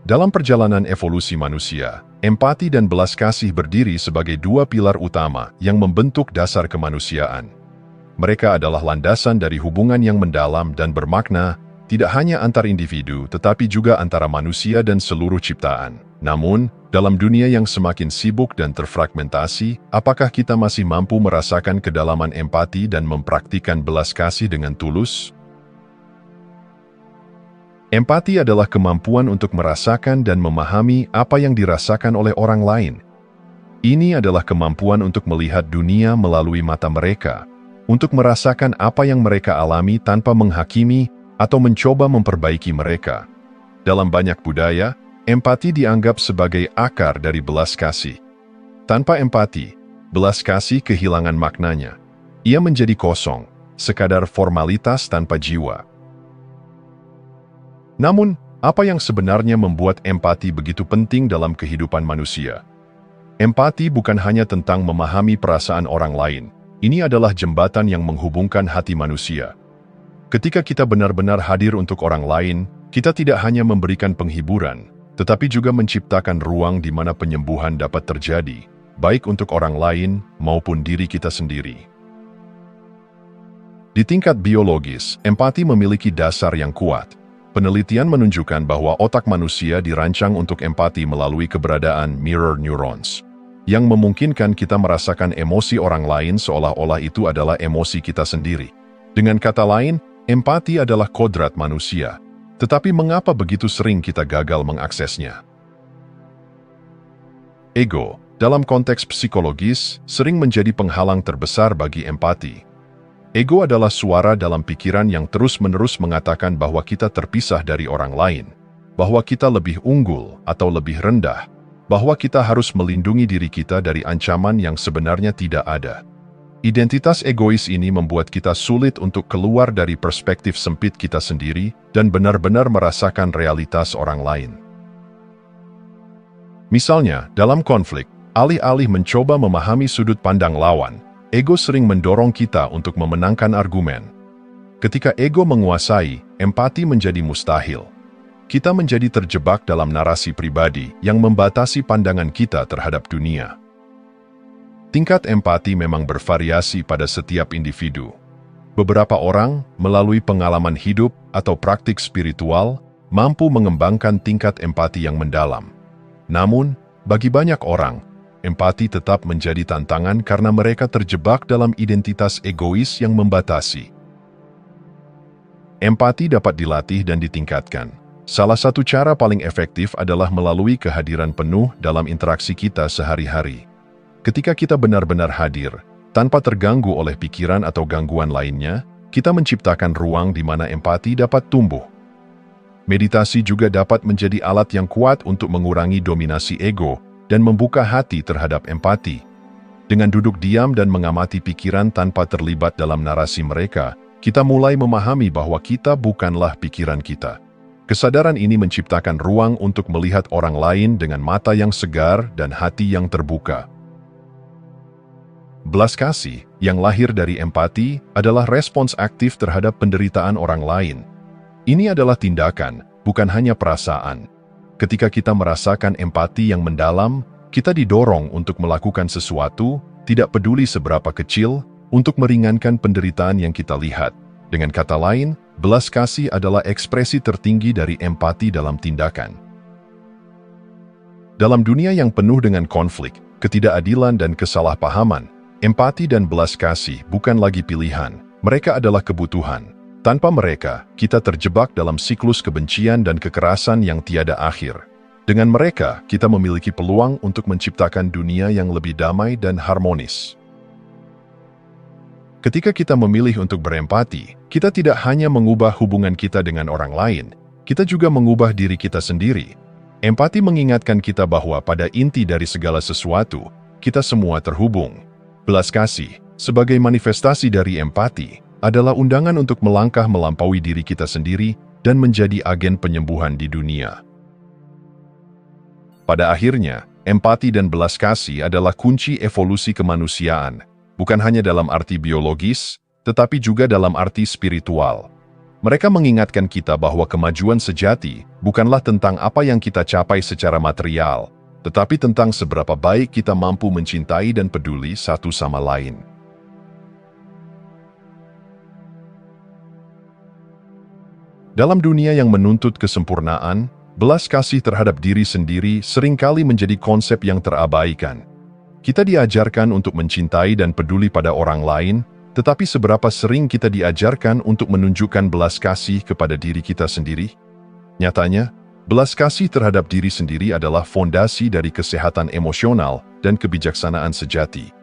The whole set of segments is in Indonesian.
Dalam perjalanan evolusi manusia, empati dan belas kasih berdiri sebagai dua pilar utama yang membentuk dasar kemanusiaan. Mereka adalah landasan dari hubungan yang mendalam dan bermakna, tidak hanya antar individu tetapi juga antara manusia dan seluruh ciptaan. Namun, dalam dunia yang semakin sibuk dan terfragmentasi, apakah kita masih mampu merasakan kedalaman empati dan mempraktikkan belas kasih dengan tulus? Empati adalah kemampuan untuk merasakan dan memahami apa yang dirasakan oleh orang lain. Ini adalah kemampuan untuk melihat dunia melalui mata mereka, untuk merasakan apa yang mereka alami tanpa menghakimi atau mencoba memperbaiki mereka. Dalam banyak budaya, empati dianggap sebagai akar dari belas kasih. Tanpa empati, belas kasih kehilangan maknanya. Ia menjadi kosong, sekadar formalitas tanpa jiwa. Namun, apa yang sebenarnya membuat empati begitu penting dalam kehidupan manusia? Empati bukan hanya tentang memahami perasaan orang lain. Ini adalah jembatan yang menghubungkan hati manusia. Ketika kita benar-benar hadir untuk orang lain, kita tidak hanya memberikan penghiburan, tetapi juga menciptakan ruang di mana penyembuhan dapat terjadi, baik untuk orang lain maupun diri kita sendiri. Di tingkat biologis, empati memiliki dasar yang kuat. Penelitian menunjukkan bahwa otak manusia dirancang untuk empati melalui keberadaan mirror neurons, yang memungkinkan kita merasakan emosi orang lain seolah-olah itu adalah emosi kita sendiri. Dengan kata lain, empati adalah kodrat manusia. Tetapi mengapa begitu sering kita gagal mengaksesnya? Ego, dalam konteks psikologis, sering menjadi penghalang terbesar bagi empati. Ego adalah suara dalam pikiran yang terus-menerus mengatakan bahwa kita terpisah dari orang lain, bahwa kita lebih unggul atau lebih rendah, bahwa kita harus melindungi diri kita dari ancaman yang sebenarnya tidak ada. Identitas egois ini membuat kita sulit untuk keluar dari perspektif sempit kita sendiri dan benar-benar merasakan realitas orang lain. Misalnya, dalam konflik, alih-alih mencoba memahami sudut pandang lawan, ego sering mendorong kita untuk memenangkan argumen. Ketika ego menguasai, empati menjadi mustahil. Kita menjadi terjebak dalam narasi pribadi yang membatasi pandangan kita terhadap dunia. Tingkat empati memang bervariasi pada setiap individu. Beberapa orang, melalui pengalaman hidup atau praktik spiritual, mampu mengembangkan tingkat empati yang mendalam. Namun, bagi banyak orang, empati tetap menjadi tantangan karena mereka terjebak dalam identitas egois yang membatasi. Empati dapat dilatih dan ditingkatkan. Salah satu cara paling efektif adalah melalui kehadiran penuh dalam interaksi kita sehari-hari. Ketika kita benar-benar hadir, tanpa terganggu oleh pikiran atau gangguan lainnya, kita menciptakan ruang di mana empati dapat tumbuh. Meditasi juga dapat menjadi alat yang kuat untuk mengurangi dominasi ego dan membuka hati terhadap empati. Dengan duduk diam dan mengamati pikiran tanpa terlibat dalam narasi mereka, kita mulai memahami bahwa kita bukanlah pikiran kita. Kesadaran ini menciptakan ruang untuk melihat orang lain dengan mata yang segar dan hati yang terbuka. Belas kasih, yang lahir dari empati, adalah respons aktif terhadap penderitaan orang lain. Ini adalah tindakan, bukan hanya perasaan. Ketika kita merasakan empati yang mendalam, kita didorong untuk melakukan sesuatu, tidak peduli seberapa kecil, untuk meringankan penderitaan yang kita lihat. Dengan kata lain, belas kasih adalah ekspresi tertinggi dari empati dalam tindakan. Dalam dunia yang penuh dengan konflik, ketidakadilan dan kesalahpahaman, empati dan belas kasih bukan lagi pilihan, mereka adalah kebutuhan. Tanpa mereka, kita terjebak dalam siklus kebencian dan kekerasan yang tiada akhir. Dengan mereka, kita memiliki peluang untuk menciptakan dunia yang lebih damai dan harmonis. Ketika kita memilih untuk berempati, kita tidak hanya mengubah hubungan kita dengan orang lain, kita juga mengubah diri kita sendiri. Empati mengingatkan kita bahwa pada inti dari segala sesuatu, kita semua terhubung. Belas kasih, sebagai manifestasi dari empati, adalah undangan untuk melangkah melampaui diri kita sendiri dan menjadi agen penyembuhan di dunia. Pada akhirnya, empati dan belas kasih adalah kunci evolusi kemanusiaan, bukan hanya dalam arti biologis, tetapi juga dalam arti spiritual. Mereka mengingatkan kita bahwa kemajuan sejati bukanlah tentang apa yang kita capai secara material, tetapi tentang seberapa baik kita mampu mencintai dan peduli satu sama lain. Dalam dunia yang menuntut kesempurnaan, belas kasih terhadap diri sendiri seringkali menjadi konsep yang terabaikan. Kita diajarkan untuk mencintai dan peduli pada orang lain, tetapi seberapa sering kita diajarkan untuk menunjukkan belas kasih kepada diri kita sendiri? Nyatanya, belas kasih terhadap diri sendiri adalah fondasi dari kesehatan emosional dan kebijaksanaan sejati.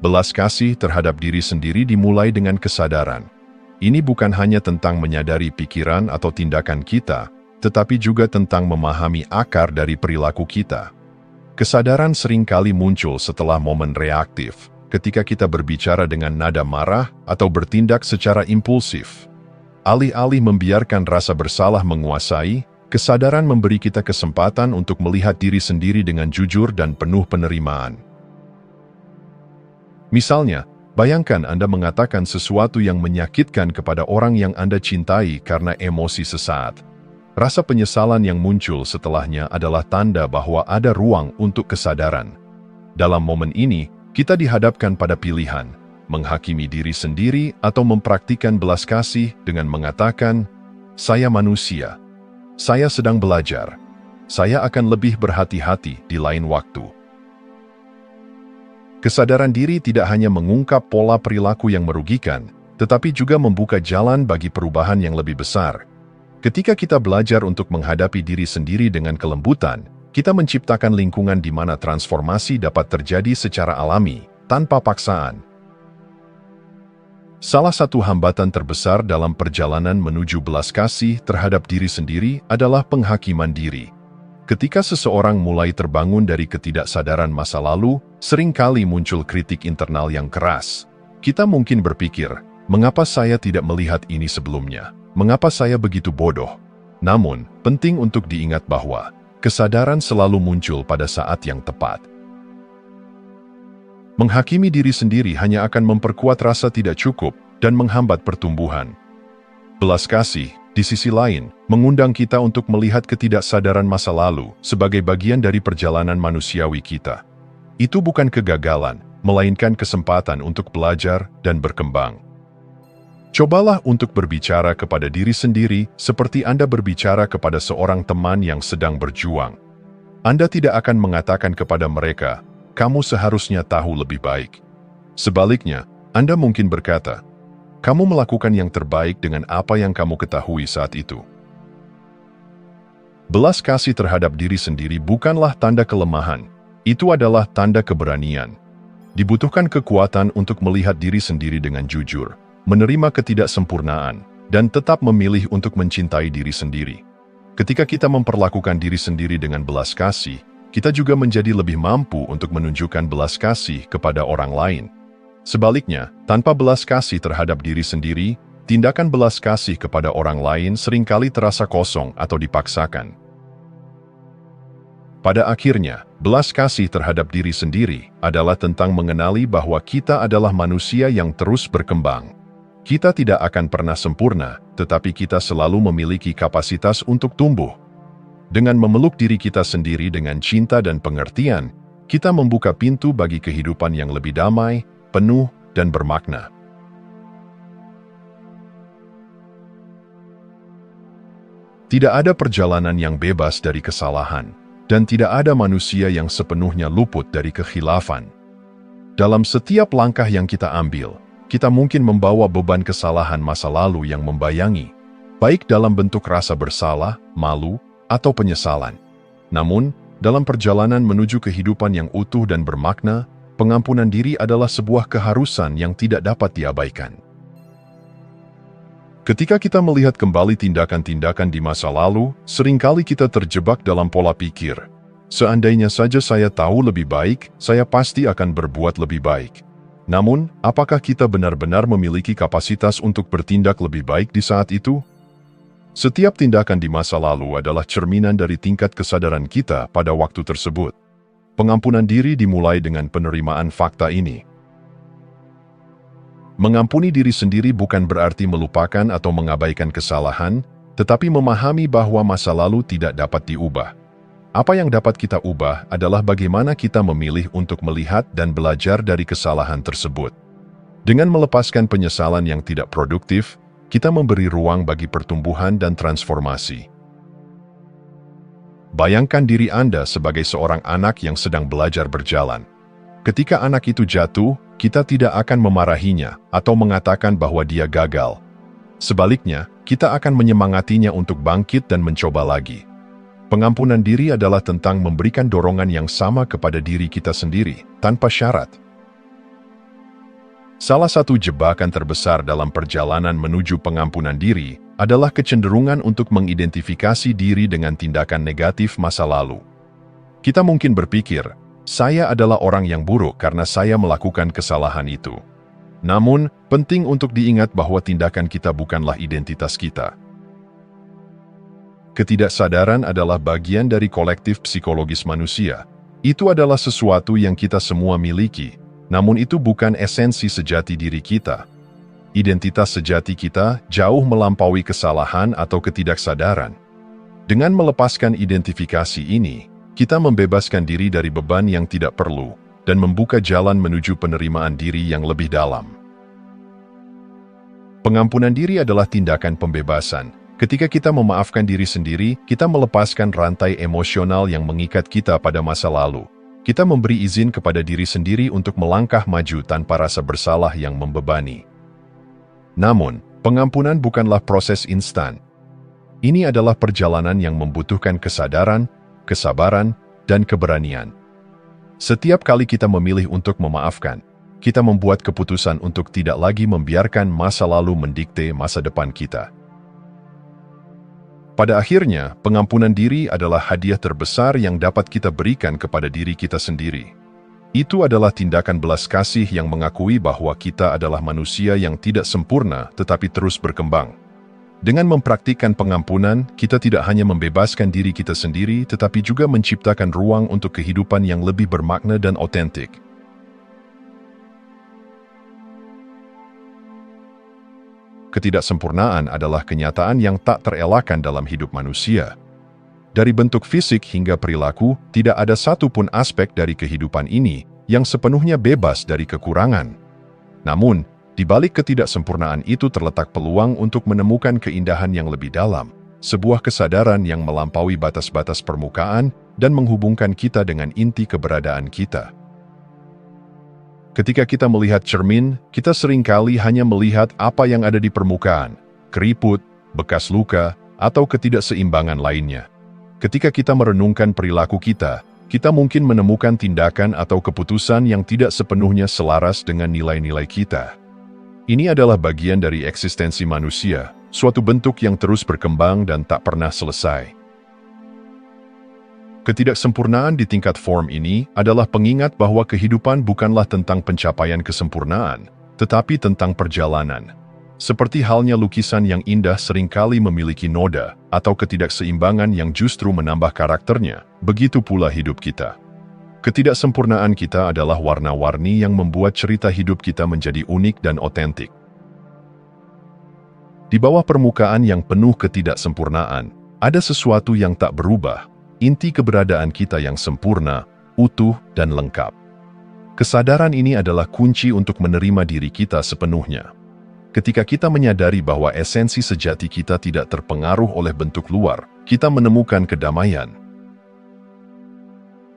Belas kasih terhadap diri sendiri dimulai dengan kesadaran. Ini bukan hanya tentang menyadari pikiran atau tindakan kita, tetapi juga tentang memahami akar dari perilaku kita. Kesadaran seringkali muncul setelah momen reaktif, ketika kita berbicara dengan nada marah atau bertindak secara impulsif. Alih-alih membiarkan rasa bersalah menguasai, kesadaran memberi kita kesempatan untuk melihat diri sendiri dengan jujur dan penuh penerimaan. Misalnya, bayangkan Anda mengatakan sesuatu yang menyakitkan kepada orang yang Anda cintai karena emosi sesaat. Rasa penyesalan yang muncul setelahnya adalah tanda bahwa ada ruang untuk kesadaran. Dalam momen ini, kita dihadapkan pada pilihan, menghakimi diri sendiri atau mempraktikkan belas kasih dengan mengatakan, "Saya manusia. Saya sedang belajar. Saya akan lebih berhati-hati di lain waktu." Kesadaran diri tidak hanya mengungkap pola perilaku yang merugikan, tetapi juga membuka jalan bagi perubahan yang lebih besar. Ketika kita belajar untuk menghadapi diri sendiri dengan kelembutan, kita menciptakan lingkungan di mana transformasi dapat terjadi secara alami, tanpa paksaan. Salah satu hambatan terbesar dalam perjalanan menuju belas kasih terhadap diri sendiri adalah penghakiman diri. Ketika seseorang mulai terbangun dari ketidaksadaran masa lalu, seringkali muncul kritik internal yang keras. Kita mungkin berpikir, mengapa saya tidak melihat ini sebelumnya? Mengapa saya begitu bodoh? Namun, penting untuk diingat bahwa kesadaran selalu muncul pada saat yang tepat. Menghakimi diri sendiri hanya akan memperkuat rasa tidak cukup dan menghambat pertumbuhan. Belas kasih, di sisi lain, mengundang kita untuk melihat ketidaksadaran masa lalu sebagai bagian dari perjalanan manusiawi kita. Itu bukan kegagalan, melainkan kesempatan untuk belajar dan berkembang. Cobalah untuk berbicara kepada diri sendiri seperti Anda berbicara kepada seorang teman yang sedang berjuang. Anda tidak akan mengatakan kepada mereka, "Kamu seharusnya tahu lebih baik." Sebaliknya, Anda mungkin berkata, "Kamu melakukan yang terbaik dengan apa yang kamu ketahui saat itu." Belas kasih terhadap diri sendiri bukanlah tanda kelemahan, itu adalah tanda keberanian. Dibutuhkan kekuatan untuk melihat diri sendiri dengan jujur, menerima ketidaksempurnaan, dan tetap memilih untuk mencintai diri sendiri. Ketika kita memperlakukan diri sendiri dengan belas kasih, kita juga menjadi lebih mampu untuk menunjukkan belas kasih kepada orang lain. Sebaliknya, tanpa belas kasih terhadap diri sendiri, tindakan belas kasih kepada orang lain seringkali terasa kosong atau dipaksakan. Pada akhirnya, belas kasih terhadap diri sendiri adalah tentang mengenali bahwa kita adalah manusia yang terus berkembang. Kita tidak akan pernah sempurna, tetapi kita selalu memiliki kapasitas untuk tumbuh. Dengan memeluk diri kita sendiri dengan cinta dan pengertian, kita membuka pintu bagi kehidupan yang lebih damai, penuh, dan bermakna. Tidak ada perjalanan yang bebas dari kesalahan, dan tidak ada manusia yang sepenuhnya luput dari kekhilafan. Dalam setiap langkah yang kita ambil, kita mungkin membawa beban kesalahan masa lalu yang membayangi, baik dalam bentuk rasa bersalah, malu, atau penyesalan. Namun, dalam perjalanan menuju kehidupan yang utuh dan bermakna, pengampunan diri adalah sebuah keharusan yang tidak dapat diabaikan. Ketika kita melihat kembali tindakan-tindakan di masa lalu, seringkali kita terjebak dalam pola pikir, "Seandainya saja saya tahu lebih baik, saya pasti akan berbuat lebih baik." Namun, apakah kita benar-benar memiliki kapasitas untuk bertindak lebih baik di saat itu? Setiap tindakan di masa lalu adalah cerminan dari tingkat kesadaran kita pada waktu tersebut. Pengampunan diri dimulai dengan penerimaan fakta ini. Mengampuni diri sendiri bukan berarti melupakan atau mengabaikan kesalahan, tetapi memahami bahwa masa lalu tidak dapat diubah. Apa yang dapat kita ubah adalah bagaimana kita memilih untuk melihat dan belajar dari kesalahan tersebut. Dengan melepaskan penyesalan yang tidak produktif, kita memberi ruang bagi pertumbuhan dan transformasi. Bayangkan diri Anda sebagai seorang anak yang sedang belajar berjalan. Ketika anak itu jatuh, kita tidak akan memarahinya atau mengatakan bahwa dia gagal. Sebaliknya, kita akan menyemangatinya untuk bangkit dan mencoba lagi. Pengampunan diri adalah tentang memberikan dorongan yang sama kepada diri kita sendiri, tanpa syarat. Salah satu jebakan terbesar dalam perjalanan menuju pengampunan diri adalah kecenderungan untuk mengidentifikasi diri dengan tindakan negatif masa lalu. Kita mungkin berpikir, saya adalah orang yang buruk karena saya melakukan kesalahan itu. Namun, penting untuk diingat bahwa tindakan kita bukanlah identitas kita. Ketidaksadaran adalah bagian dari kolektif psikologis manusia. Itu adalah sesuatu yang kita semua miliki, namun itu bukan esensi sejati diri kita. Identitas sejati kita jauh melampaui kesalahan atau ketidaksadaran. Dengan melepaskan identifikasi ini, kita membebaskan diri dari beban yang tidak perlu dan membuka jalan menuju penerimaan diri yang lebih dalam. Pengampunan diri adalah tindakan pembebasan. Ketika kita memaafkan diri sendiri, kita melepaskan rantai emosional yang mengikat kita pada masa lalu. Kita memberi izin kepada diri sendiri untuk melangkah maju tanpa rasa bersalah yang membebani. Namun, pengampunan bukanlah proses instan. Ini adalah perjalanan yang membutuhkan kesadaran, kesabaran, dan keberanian. Setiap kali kita memilih untuk memaafkan, kita membuat keputusan untuk tidak lagi membiarkan masa lalu mendikte masa depan kita. Pada akhirnya, pengampunan diri adalah hadiah terbesar yang dapat kita berikan kepada diri kita sendiri. Itu adalah tindakan belas kasih yang mengakui bahwa kita adalah manusia yang tidak sempurna tetapi terus berkembang. Dengan mempraktikkan pengampunan, kita tidak hanya membebaskan diri kita sendiri, tetapi juga menciptakan ruang untuk kehidupan yang lebih bermakna dan otentik. Ketidaksempurnaan adalah kenyataan yang tak terelakkan dalam hidup manusia. Dari bentuk fisik hingga perilaku, tidak ada satupun aspek dari kehidupan ini yang sepenuhnya bebas dari kekurangan. Namun, di balik ketidaksempurnaan itu terletak peluang untuk menemukan keindahan yang lebih dalam, sebuah kesadaran yang melampaui batas-batas permukaan dan menghubungkan kita dengan inti keberadaan kita. Ketika kita melihat cermin, kita seringkali hanya melihat apa yang ada di permukaan, keriput, bekas luka, atau ketidakseimbangan lainnya. Ketika kita merenungkan perilaku kita, kita mungkin menemukan tindakan atau keputusan yang tidak sepenuhnya selaras dengan nilai-nilai kita. Ini adalah bagian dari eksistensi manusia, suatu bentuk yang terus berkembang dan tak pernah selesai. Ketidaksempurnaan di tingkat form ini adalah pengingat bahwa kehidupan bukanlah tentang pencapaian kesempurnaan, tetapi tentang perjalanan. Seperti halnya lukisan yang indah seringkali memiliki noda atau ketidakseimbangan yang justru menambah karakternya, begitu pula hidup kita. Ketidaksempurnaan kita adalah warna-warni yang membuat cerita hidup kita menjadi unik dan otentik. Di bawah permukaan yang penuh ketidaksempurnaan, ada sesuatu yang tak berubah, inti keberadaan kita yang sempurna, utuh, dan lengkap. Kesadaran ini adalah kunci untuk menerima diri kita sepenuhnya. Ketika kita menyadari bahwa esensi sejati kita tidak terpengaruh oleh bentuk luar, kita menemukan kedamaian.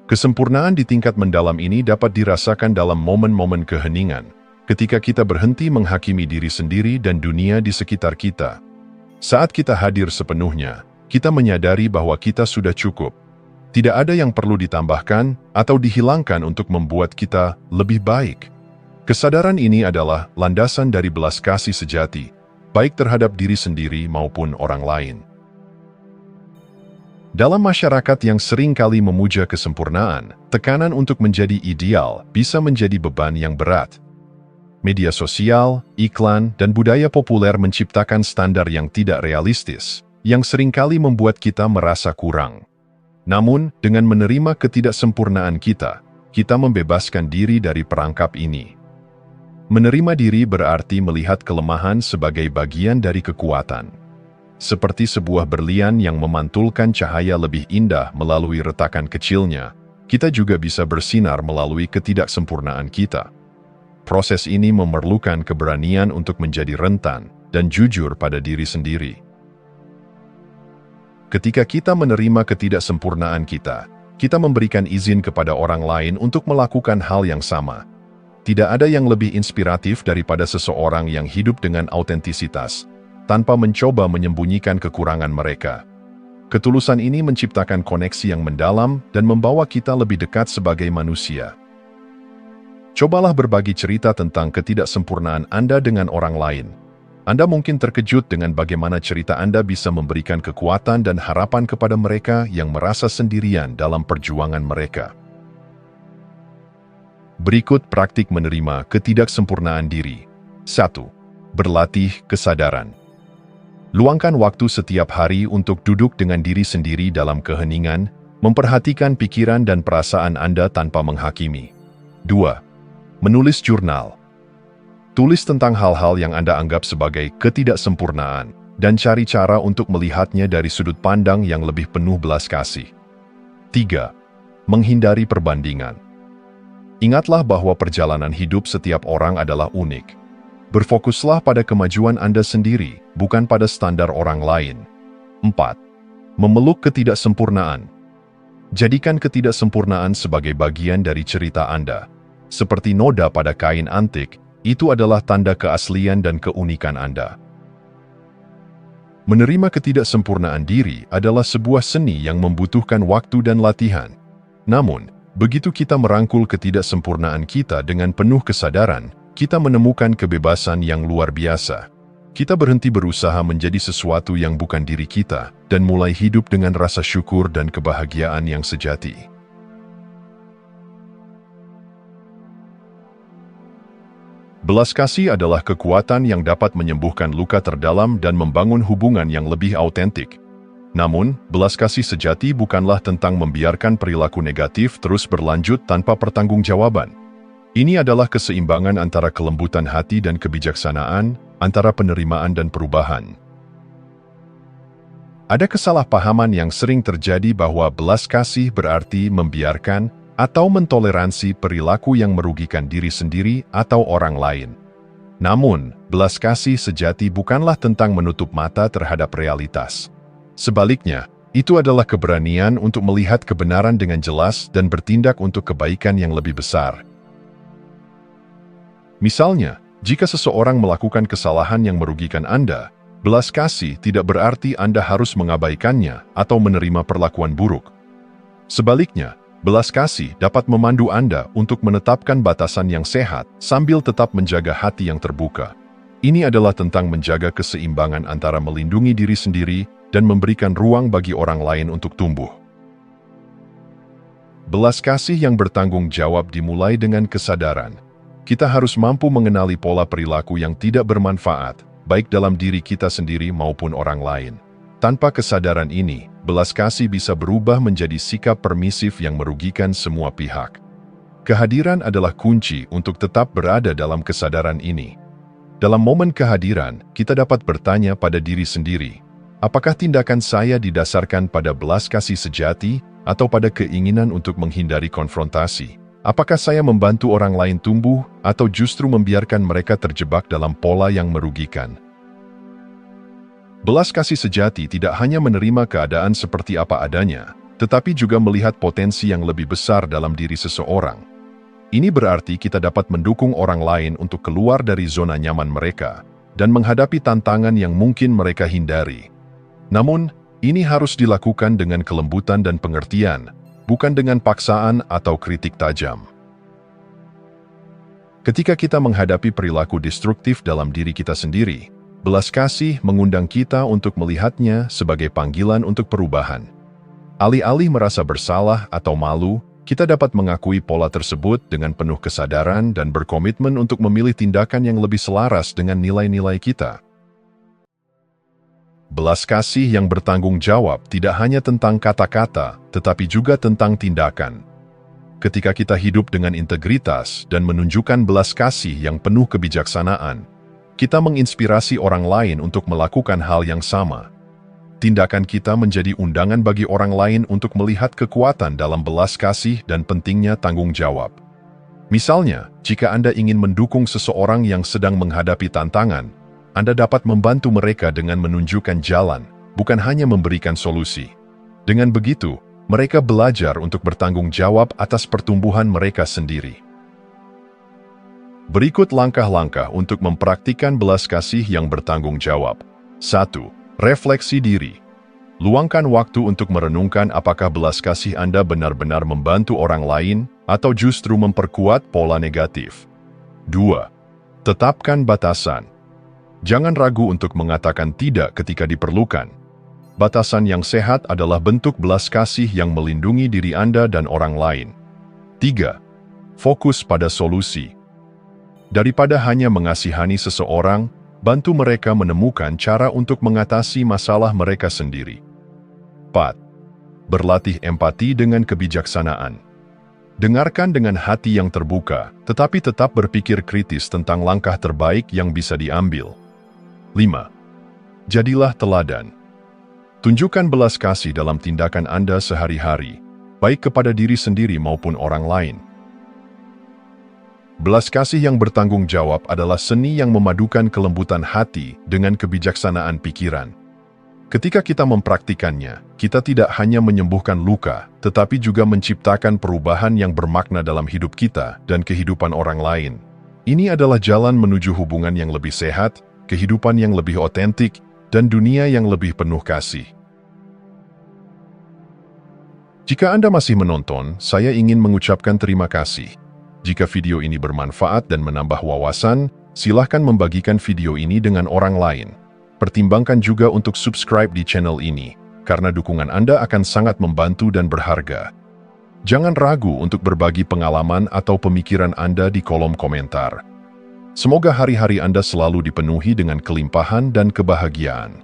Kesempurnaan di tingkat mendalam ini dapat dirasakan dalam momen-momen keheningan, ketika kita berhenti menghakimi diri sendiri dan dunia di sekitar kita. Saat kita hadir sepenuhnya, kita menyadari bahwa kita sudah cukup. Tidak ada yang perlu ditambahkan atau dihilangkan untuk membuat kita lebih baik. Kesadaran ini adalah landasan dari belas kasih sejati, baik terhadap diri sendiri maupun orang lain. Dalam masyarakat yang sering kali memuja kesempurnaan, tekanan untuk menjadi ideal bisa menjadi beban yang berat. Media sosial, iklan, dan budaya populer menciptakan standar yang tidak realistis, yang seringkali membuat kita merasa kurang. Namun, dengan menerima ketidaksempurnaan kita, kita membebaskan diri dari perangkap ini. Menerima diri berarti melihat kelemahan sebagai bagian dari kekuatan. Seperti sebuah berlian yang memantulkan cahaya lebih indah melalui retakan kecilnya, kita juga bisa bersinar melalui ketidaksempurnaan kita. Proses ini memerlukan keberanian untuk menjadi rentan dan jujur pada diri sendiri. Ketika kita menerima ketidaksempurnaan kita, kita memberikan izin kepada orang lain untuk melakukan hal yang sama. Tidak ada yang lebih inspiratif daripada seseorang yang hidup dengan autentisitas, tanpa mencoba menyembunyikan kekurangan mereka. Ketulusan ini menciptakan koneksi yang mendalam dan membawa kita lebih dekat sebagai manusia. Cobalah berbagi cerita tentang ketidaksempurnaan Anda dengan orang lain. Anda mungkin terkejut dengan bagaimana cerita Anda bisa memberikan kekuatan dan harapan kepada mereka yang merasa sendirian dalam perjuangan mereka. Berikut praktik menerima ketidaksempurnaan diri. 1. Berlatih kesadaran. Luangkan waktu setiap hari untuk duduk dengan diri sendiri dalam keheningan, memperhatikan pikiran dan perasaan Anda tanpa menghakimi. 2. Menulis jurnal. Tulis tentang hal-hal yang Anda anggap sebagai ketidaksempurnaan, dan cari cara untuk melihatnya dari sudut pandang yang lebih penuh belas kasih. 3. Menghindari perbandingan. Ingatlah bahwa perjalanan hidup setiap orang adalah unik. Berfokuslah pada kemajuan Anda sendiri, bukan pada standar orang lain. 4. Memeluk ketidaksempurnaan. Jadikan ketidaksempurnaan sebagai bagian dari cerita Anda. Seperti noda pada kain antik, itu adalah tanda keaslian dan keunikan Anda. Menerima ketidaksempurnaan diri adalah sebuah seni yang membutuhkan waktu dan latihan. Namun, begitu kita merangkul ketidaksempurnaan kita dengan penuh kesadaran, kita menemukan kebebasan yang luar biasa. Kita berhenti berusaha menjadi sesuatu yang bukan diri kita, dan mulai hidup dengan rasa syukur dan kebahagiaan yang sejati. Belas kasih adalah kekuatan yang dapat menyembuhkan luka terdalam dan membangun hubungan yang lebih autentik. Namun, belas kasih sejati bukanlah tentang membiarkan perilaku negatif terus berlanjut tanpa pertanggungjawaban. Ini adalah keseimbangan antara kelembutan hati dan kebijaksanaan, antara penerimaan dan perubahan. Ada kesalahpahaman yang sering terjadi bahwa belas kasih berarti membiarkan atau mentoleransi perilaku yang merugikan diri sendiri atau orang lain. Namun, belas kasih sejati bukanlah tentang menutup mata terhadap realitas. Sebaliknya, itu adalah keberanian untuk melihat kebenaran dengan jelas dan bertindak untuk kebaikan yang lebih besar. Misalnya, jika seseorang melakukan kesalahan yang merugikan Anda, belas kasih tidak berarti Anda harus mengabaikannya atau menerima perlakuan buruk. Sebaliknya, belas kasih dapat memandu Anda untuk menetapkan batasan yang sehat sambil tetap menjaga hati yang terbuka. Ini adalah tentang menjaga keseimbangan antara melindungi diri sendiri dan memberikan ruang bagi orang lain untuk tumbuh. Belas kasih yang bertanggung jawab dimulai dengan kesadaran. Kita harus mampu mengenali pola perilaku yang tidak bermanfaat, baik dalam diri kita sendiri maupun orang lain. Tanpa kesadaran ini, belas kasih bisa berubah menjadi sikap permisif yang merugikan semua pihak. Kehadiran adalah kunci untuk tetap berada dalam kesadaran ini. Dalam momen kehadiran, kita dapat bertanya pada diri sendiri, apakah tindakan saya didasarkan pada belas kasih sejati atau pada keinginan untuk menghindari konfrontasi? Apakah saya membantu orang lain tumbuh atau justru membiarkan mereka terjebak dalam pola yang merugikan? Belas kasih sejati tidak hanya menerima keadaan seperti apa adanya, tetapi juga melihat potensi yang lebih besar dalam diri seseorang. Ini berarti kita dapat mendukung orang lain untuk keluar dari zona nyaman mereka dan menghadapi tantangan yang mungkin mereka hindari. Namun, ini harus dilakukan dengan kelembutan dan pengertian, bukan dengan paksaan atau kritik tajam. Ketika kita menghadapi perilaku destruktif dalam diri kita sendiri, belas kasih mengundang kita untuk melihatnya sebagai panggilan untuk perubahan. Alih-alih merasa bersalah atau malu, kita dapat mengakui pola tersebut dengan penuh kesadaran dan berkomitmen untuk memilih tindakan yang lebih selaras dengan nilai-nilai kita. Belas kasih yang bertanggung jawab tidak hanya tentang kata-kata, tetapi juga tentang tindakan. ketika kita hidup dengan integritas dan menunjukkan belas kasih yang penuh kebijaksanaan, kita menginspirasi orang lain untuk melakukan hal yang sama. Tindakan kita menjadi undangan bagi orang lain untuk melihat kekuatan dalam belas kasih dan pentingnya tanggung jawab. Misalnya, jika Anda ingin mendukung seseorang yang sedang menghadapi tantangan, Anda dapat membantu mereka dengan menunjukkan jalan, bukan hanya memberikan solusi. Dengan begitu, mereka belajar untuk bertanggung jawab atas pertumbuhan mereka sendiri. Berikut langkah-langkah untuk mempraktikkan belas kasih yang bertanggung jawab. 1. Refleksi diri. Luangkan waktu untuk merenungkan apakah belas kasih Anda benar-benar membantu orang lain atau justru memperkuat pola negatif. 2. Tetapkan batasan. Jangan ragu untuk mengatakan tidak ketika diperlukan. Batasan yang sehat adalah bentuk belas kasih yang melindungi diri Anda dan orang lain. 3. Fokus pada solusi. Daripada hanya mengasihani seseorang, bantu mereka menemukan cara untuk mengatasi masalah mereka sendiri. 4. Berlatih empati dengan kebijaksanaan. Dengarkan dengan hati yang terbuka, tetapi tetap berpikir kritis tentang langkah terbaik yang bisa diambil. 5. Jadilah teladan. Tunjukkan belas kasih dalam tindakan Anda sehari-hari, baik kepada diri sendiri maupun orang lain. Belas kasih yang bertanggung jawab adalah seni yang memadukan kelembutan hati dengan kebijaksanaan pikiran. Ketika kita mempraktikannya, kita tidak hanya menyembuhkan luka, tetapi juga menciptakan perubahan yang bermakna dalam hidup kita dan kehidupan orang lain. Ini adalah jalan menuju hubungan yang lebih sehat, kehidupan yang lebih otentik, dan dunia yang lebih penuh kasih. Jika Anda masih menonton, saya ingin mengucapkan terima kasih. Jika video ini bermanfaat dan menambah wawasan, silahkan membagikan video ini dengan orang lain. Pertimbangkan juga untuk subscribe di channel ini, karena dukungan Anda akan sangat membantu dan berharga. Jangan ragu untuk berbagi pengalaman atau pemikiran Anda di kolom komentar. Semoga hari-hari Anda selalu dipenuhi dengan kelimpahan dan kebahagiaan.